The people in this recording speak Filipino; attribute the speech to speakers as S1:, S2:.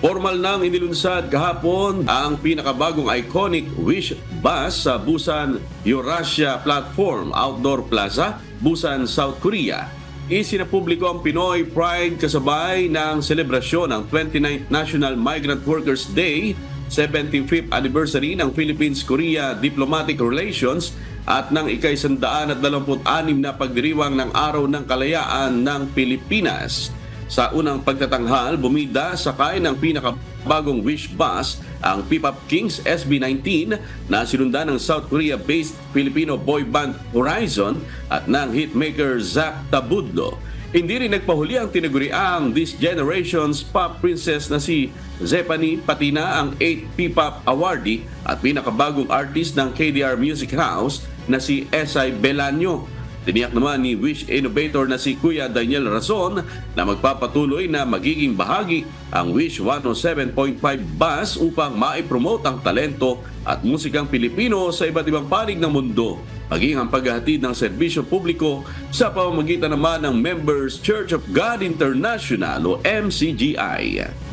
S1: Formal nang inilunsad kahapon ang pinakabagong iconic Wish Bus sa Busan Eurasia Platform Outdoor Plaza, Busan, South Korea. Isinapubliko ang Pinoy Pride kasabay ng selebrasyon ng 29th National Migrant Workers Day, 75th anniversary ng Philippines-Korea Diplomatic Relations at ng ika-126 na pagdiriwang ng Araw ng Kalayaan ng Pilipinas. Sa unang pagtatanghal, bumida sakay ng pinakabagong Wish Bus ang P-Pop Kings SB19 na sinundan ng South Korea-based Filipino boy band Horizon at ng hitmaker Zack Tabudlo. Hindi rin nagpahuli ang tinaguriang This Generation's Pop Princess na si Zephanie Patina ang 8th P-Pop awardee at pinakabagong artist ng KDR Music House na si Esay Belanyo. Tiniyak naman ni Wish Innovator na si Kuya Daniel Razon na magpapatuloy na magiging bahagi ang Wish 107.5 Bus upang maipromote ang talento at musikang Pilipino sa iba't ibang panig ng mundo, maging ang paghahatid ng serbisyo publiko sa pamamagitan naman ng Members Church of God International o MCGI.